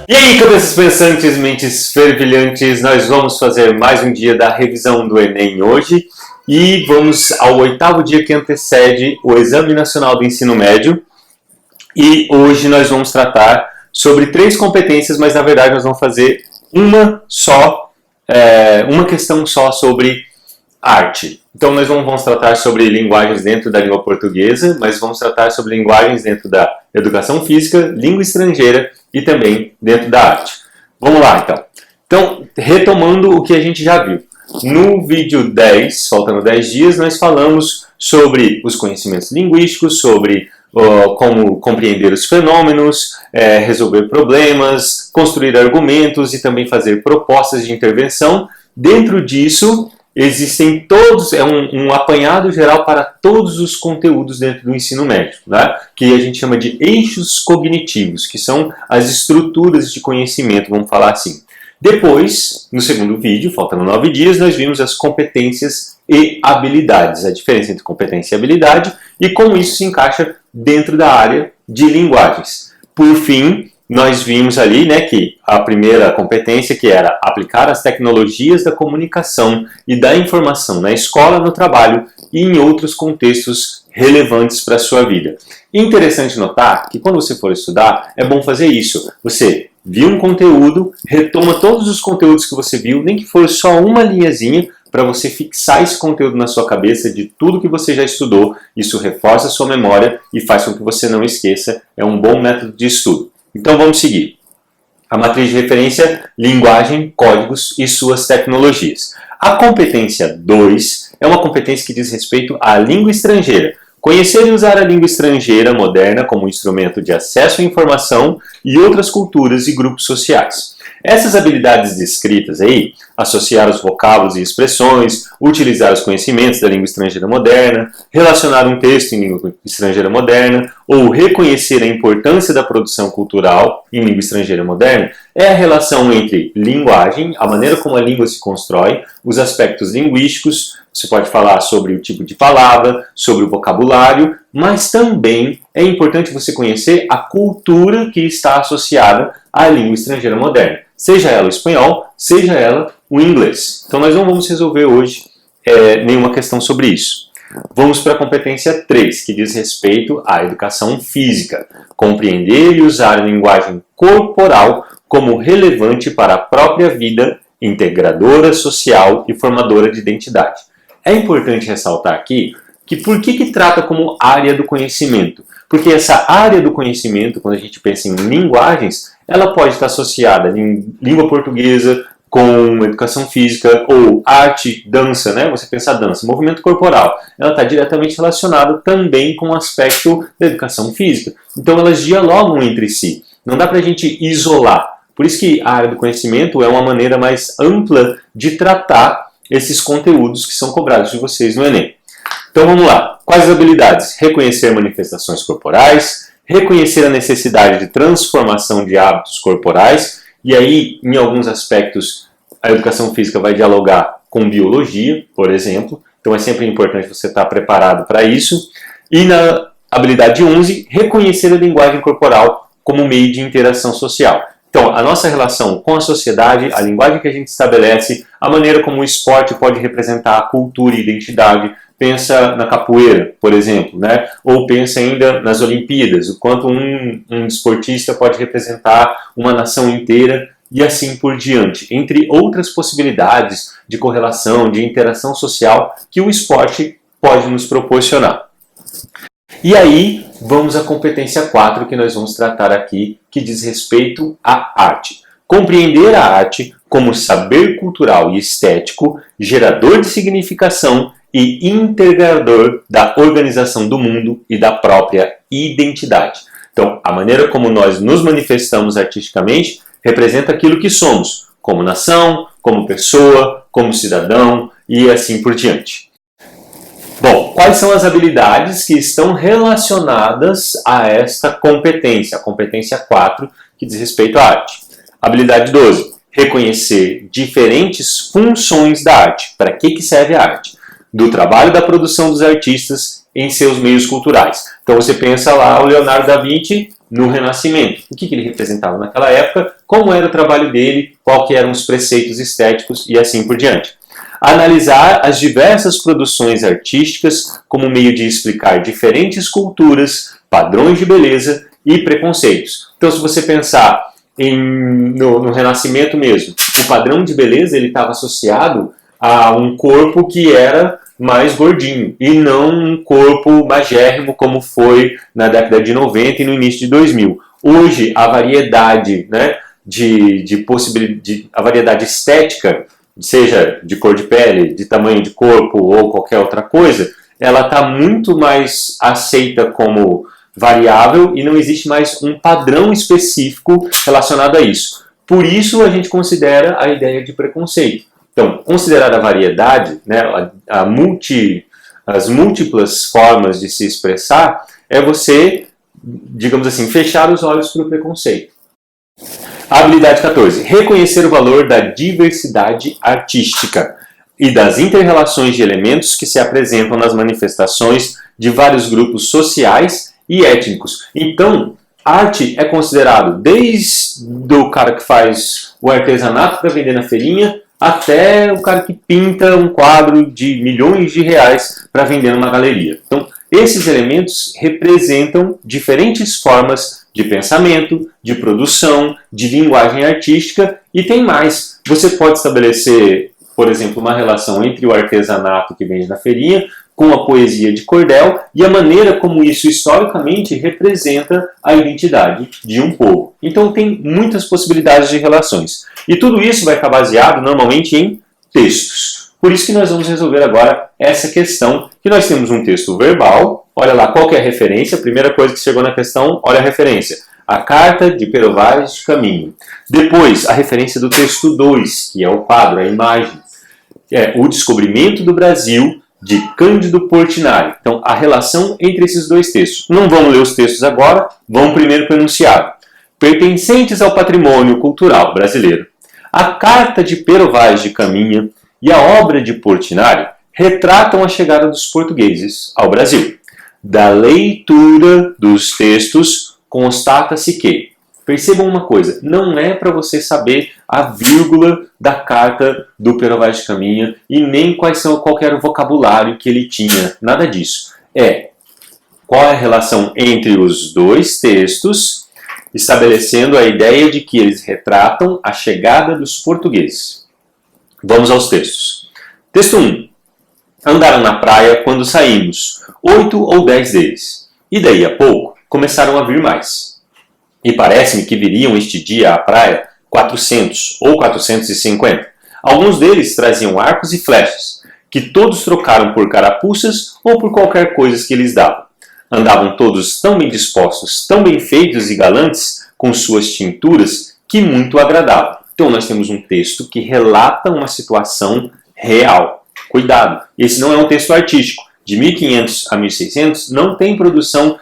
E aí, cabeças pensantes, mentes fervilhantes, nós vamos fazer mais um dia da revisão do Enem hoje e vamos ao 8º dia que antecede o Exame Nacional do Ensino Médio. E hoje nós vamos tratar sobre 3 competências, mas na verdade nós vamos fazer uma questão só sobre arte. Então nós não vamos tratar sobre linguagens dentro da língua portuguesa, mas vamos tratar sobre linguagens dentro da educação física, língua estrangeira e também dentro da arte. Vamos lá então. Então, retomando o que a gente já viu. No vídeo 10, faltando 10 dias, nós falamos sobre os conhecimentos linguísticos, sobre como compreender os fenômenos, resolver problemas, construir argumentos e também fazer propostas de intervenção. Dentro disso, existem todos, um apanhado geral para todos os conteúdos dentro do ensino médio, né? Que a gente chama de eixos cognitivos, que são as estruturas de conhecimento, vamos falar assim. Depois, no segundo vídeo, faltando 9 dias, nós vimos as competências e habilidades, a diferença entre competência e habilidade e como isso se encaixa dentro da área de linguagens. Por fim, nós vimos ali, né, que a primeira competência, que era aplicar as tecnologias da comunicação e da informação na escola, no trabalho e em outros contextos relevantes para a sua vida. Interessante notar que quando você for estudar, é bom fazer isso. Você viu um conteúdo, retoma todos os conteúdos que você viu, nem que for só uma linhazinha, para você fixar esse conteúdo na sua cabeça de tudo que você já estudou. Isso reforça a sua memória e faz com que você não esqueça. É um bom método de estudo. Então vamos seguir. A matriz de referência, linguagem, códigos e suas tecnologias. A competência 2 é uma competência que diz respeito à língua estrangeira. Conhecer e usar a língua estrangeira moderna como instrumento de acesso à informação e outras culturas e grupos sociais. Essas habilidades descritas aí, associar os vocábulos e expressões, utilizar os conhecimentos da língua estrangeira moderna, relacionar um texto em língua estrangeira moderna ou reconhecer a importância da produção cultural em língua estrangeira moderna, é a relação entre linguagem, a maneira como a língua se constrói, os aspectos linguísticos, você pode falar sobre o tipo de palavra, sobre o vocabulário, mas também é importante você conhecer a cultura que está associada à língua estrangeira moderna. Seja ela o espanhol, seja ela o inglês. Então nós não vamos resolver hoje nenhuma questão sobre isso. Vamos para a competência 3, que diz respeito à educação física. Compreender e usar a linguagem corporal como relevante para a própria vida, integradora, social e formadora de identidade. É importante ressaltar aqui que por que trata como área do conhecimento? Porque essa área do conhecimento, quando a gente pensa em linguagens, ela pode estar associada em língua portuguesa com educação física ou arte, dança, né? Você pensa dança, movimento corporal. Ela está diretamente relacionada também com o aspecto da educação física. Então elas dialogam entre si. Não dá para a gente isolar. Por isso que a área do conhecimento é uma maneira mais ampla de tratar esses conteúdos que são cobrados de vocês no Enem. Então vamos lá. Quais as habilidades? Reconhecer manifestações corporais, reconhecer a necessidade de transformação de hábitos corporais, e aí, em alguns aspectos, a educação física vai dialogar com biologia, por exemplo, então é sempre importante você estar preparado para isso. E na habilidade 11, reconhecer a linguagem corporal como meio de interação social. Então, a nossa relação com a sociedade, a linguagem que a gente estabelece, a maneira como o esporte pode representar a cultura e identidade. Pensa na capoeira, por exemplo, né? Ou pensa ainda nas Olimpíadas, o quanto um desportista pode representar uma nação inteira e assim por diante, entre outras possibilidades de correlação, de interação social que o esporte pode nos proporcionar. E aí, vamos à competência 4 que nós vamos tratar aqui, que diz respeito à arte. Compreender a arte como saber cultural e estético, gerador de significação e integrador da organização do mundo e da própria identidade. Então, a maneira como nós nos manifestamos artisticamente representa aquilo que somos, como nação, como pessoa, como cidadão e assim por diante. Bom, quais são as habilidades que estão relacionadas a esta competência, a competência 4, que diz respeito à arte? Habilidade 12, reconhecer diferentes funções da arte. Para que serve a arte? Do trabalho da produção dos artistas em seus meios culturais. Então você pensa lá o Leonardo da Vinci, no Renascimento. O que ele representava naquela época, como era o trabalho dele, qual que eram os preceitos estéticos e assim por diante. Analisar as diversas produções artísticas como meio de explicar diferentes culturas, padrões de beleza e preconceitos. Então, se você pensar no Renascimento mesmo, o padrão de beleza ele estava associado a um corpo que era mais gordinho e não um corpo magérrimo como foi na década de 90 e no início de 2000. Hoje, a variedade, né, a variedade estética, seja de cor de pele, de tamanho de corpo ou qualquer outra coisa, ela está muito mais aceita como variável e não existe mais um padrão específico relacionado a isso. Por isso a gente considera a ideia de preconceito. Então, considerar a variedade, né, as múltiplas formas de se expressar, é você, digamos assim, fechar os olhos para o preconceito. Habilidade 14. Reconhecer o valor da diversidade artística e das inter-relações de elementos que se apresentam nas manifestações de vários grupos sociais e étnicos. Então, arte é considerado desde o cara que faz o artesanato para vender na feirinha, até o cara que pinta um quadro de milhões de reais para vender numa galeria. Então, esses elementos representam diferentes formas de pensamento, de produção, de linguagem artística e tem mais. Você pode estabelecer, por exemplo, uma relação entre o artesanato que vende na feirinha com a poesia de cordel e a maneira como isso historicamente representa a identidade de um povo. Então tem muitas possibilidades de relações. E tudo isso vai estar baseado normalmente em textos. Por isso que nós vamos resolver agora essa questão, que nós temos um texto verbal, olha lá qual que é a referência, a primeira coisa que chegou na questão, olha a referência. A carta de Pero Vaz de Caminha. Depois, a referência do texto 2, que é o quadro, a imagem. É o descobrimento do Brasil, de Cândido Portinari. Então, a relação entre esses dois textos. Não vamos ler os textos agora, vamos primeiro para o enunciado. Pertencentes ao patrimônio cultural brasileiro. A carta de Pero Vaz de Caminha e a obra de Portinari retratam a chegada dos portugueses ao Brasil. Da leitura dos textos, constata-se que, percebam uma coisa, não é para você saber a vírgula da carta do Pero Vaz de Caminha e nem qual era o vocabulário que ele tinha, nada disso. Qual é a relação entre os dois textos, estabelecendo a ideia de que eles retratam a chegada dos portugueses. Vamos aos textos. Texto 1. Andaram na praia quando saímos, 8 ou 10 deles, e daí a pouco começaram a vir mais. E parece-me que viriam este dia à praia 400 ou 450. Alguns deles traziam arcos e flechas, que todos trocaram por carapuças ou por qualquer coisa que lhes davam. Andavam todos tão bem dispostos, tão bem feitos e galantes, com suas tinturas, que muito agradavam. Então nós temos um texto que relata uma situação real. Cuidado, esse não é um texto artístico. De 1500 a 1600 não tem produção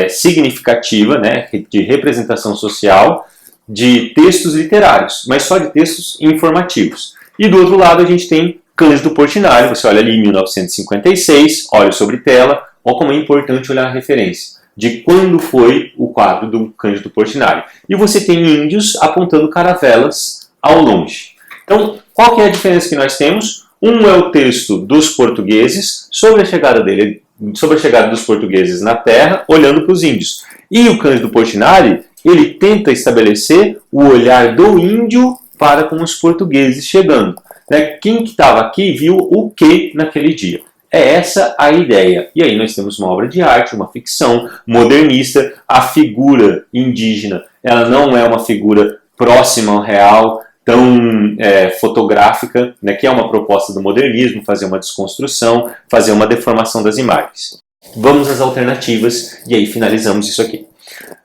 significativa, né, de representação social, de textos literários, mas só de textos informativos. E do outro lado a gente tem Cândido Portinari, você olha ali em 1956, olha sobre tela, olha como é importante olhar a referência de quando foi o quadro do Cândido Portinari. E você tem índios apontando caravelas ao longe. Então, qual que é a diferença que nós temos? Um é o texto dos portugueses sobre a chegada dos portugueses na terra, olhando para os índios. E o Cândido Portinari, ele tenta estabelecer o olhar do índio para com os portugueses chegando. Quem que estava aqui viu o que naquele dia? É essa a ideia. E aí nós temos uma obra de arte, uma ficção modernista. A figura indígena, ela não é uma figura próxima ao real, tão fotográfica, né, que é uma proposta do modernismo, fazer uma desconstrução, fazer uma deformação das imagens. Vamos às alternativas e aí finalizamos isso aqui.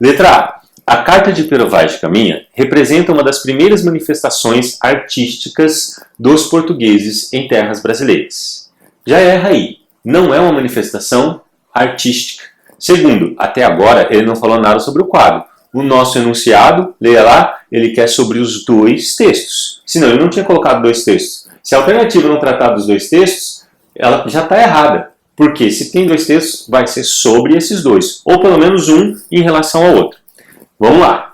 Letra A. A Carta de Pero Vaz de Caminha representa uma das primeiras manifestações artísticas dos portugueses em terras brasileiras. Já erra aí, não é uma manifestação artística. Segundo, até agora ele não falou nada sobre o quadro. O nosso enunciado, leia lá, ele quer sobre os dois textos. Senão ele não tinha colocado dois textos. Se a alternativa não tratar dos dois textos, ela já está errada. Porque se tem dois textos, vai ser sobre esses dois. Ou pelo menos um em relação ao outro. Vamos lá.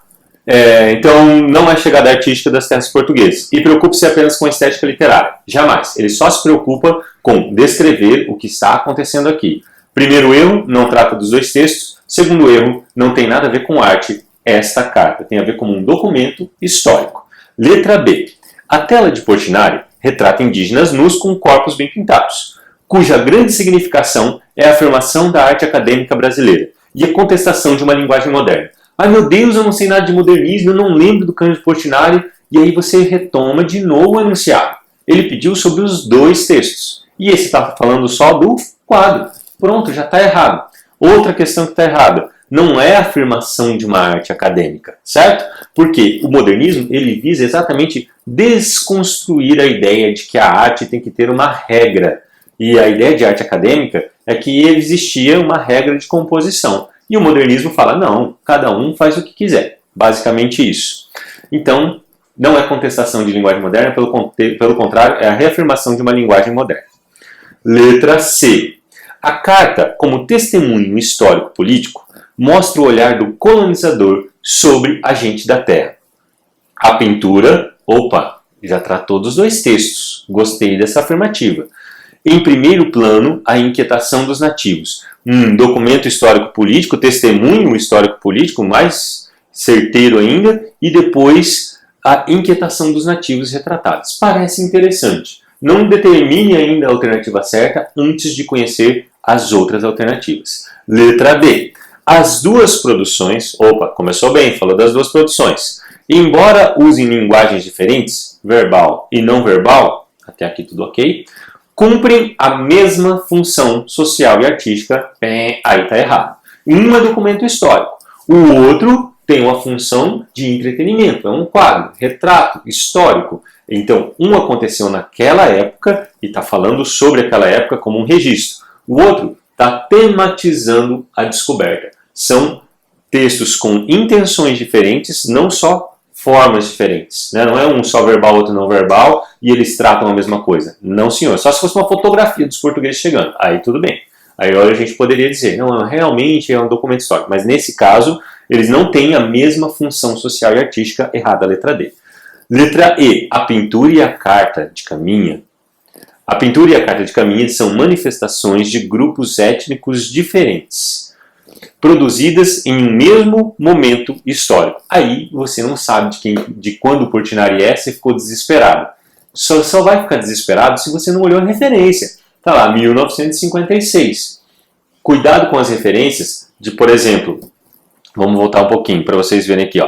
Então, não é chegada artística das terras portuguesas. E preocupe-se apenas com a estética literária. Jamais. Ele só se preocupa com descrever o que está acontecendo aqui. Primeiro erro, não trata dos dois textos. Segundo erro, não tem nada a ver com arte esta carta. Tem a ver com um documento histórico. Letra B. A tela de Portinari retrata indígenas nus com corpos bem pintados, cuja grande significação é a afirmação da arte acadêmica brasileira e a contestação de uma linguagem moderna. Ai meu Deus, eu não sei nada de modernismo, eu não lembro do Cândido Portinari, e aí você retoma de novo o enunciado. Ele pediu sobre os dois textos, e esse está falando só do quadro. Pronto, já está errado. Outra questão que está errada, não é a afirmação de uma arte acadêmica, certo? Porque o modernismo ele visa exatamente desconstruir a ideia de que a arte tem que ter uma regra. E a ideia de arte acadêmica é que existia uma regra de composição. E o modernismo fala, não, cada um faz o que quiser. Basicamente isso. Então, não é contestação de linguagem moderna, pelo contrário, é a reafirmação de uma linguagem moderna. Letra C. A carta, como testemunho histórico-político, mostra o olhar do colonizador sobre a gente da terra. A pintura, já tratou dos dois textos. Gostei dessa afirmativa. Em primeiro plano, a inquietação dos nativos. Documento histórico-político, testemunho histórico-político, mais certeiro ainda, e depois a inquietação dos nativos retratados. Parece interessante. Não determine ainda a alternativa certa antes de conhecer as outras alternativas. Letra B. As duas produções, começou bem, falou das duas produções. Embora usem linguagens diferentes, verbal e não verbal, até aqui tudo ok, cumprem a mesma função social e artística, aí está errado. Um é documento histórico, o outro tem uma função de entretenimento, é um quadro, retrato histórico. Então, um aconteceu naquela época e está falando sobre aquela época como um registro. O outro está tematizando a descoberta. São textos com intenções diferentes, não só formas diferentes. Né? Não é um só verbal, outro não verbal, e eles tratam a mesma coisa. Não, senhor. Só se fosse uma fotografia dos portugueses chegando. Aí tudo bem. Aí a gente poderia dizer, não, realmente é um documento histórico. Mas nesse caso, eles não têm a mesma função social e artística, errada a letra D. Letra E. A pintura e a carta de Caminha. A pintura e a carta de Caminha são manifestações de grupos étnicos diferentes, produzidas em um mesmo momento histórico. Aí você não sabe de quando o Portinari é, você ficou desesperado. Só vai ficar desesperado se você não olhou a referência. Está lá, 1956. Cuidado com as referências de, por exemplo, vamos voltar um pouquinho para vocês verem aqui.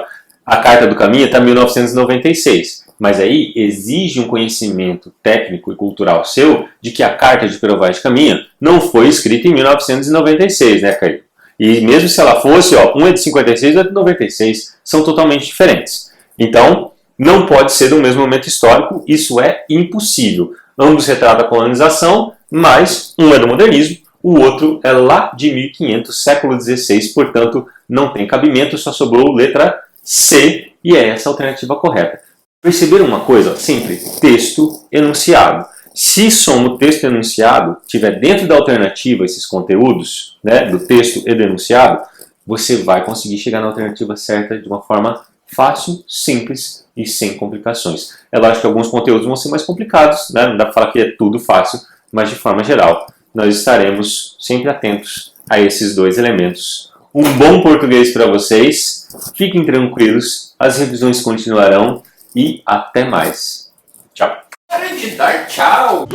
A Carta do Caminha está em 1996. Mas aí exige um conhecimento técnico e cultural seu de que a Carta de Pero Vaz de Caminha não foi escrita em 1996, né, Caio? E mesmo se ela fosse, um é de 56 e outro é de 96, são totalmente diferentes. Então, não pode ser do mesmo momento histórico, isso é impossível. Ambos retratam a colonização, mas um é do modernismo, o outro é lá de 1500, século XVI, portanto, não tem cabimento, só sobrou letra C, e é essa a alternativa correta. Perceberam uma coisa? Sempre texto enunciado. Se somo texto enunciado tiver dentro da alternativa esses conteúdos, né, do texto e do enunciado, você vai conseguir chegar na alternativa certa de uma forma fácil, simples e sem complicações. É lógico que alguns conteúdos vão ser mais complicados, né? Não dá para falar que é tudo fácil, mas de forma geral, nós estaremos sempre atentos a esses dois elementos. Um bom português para vocês, fiquem tranquilos, as revisões continuarão e até mais. Tchau! Para de dar tchau!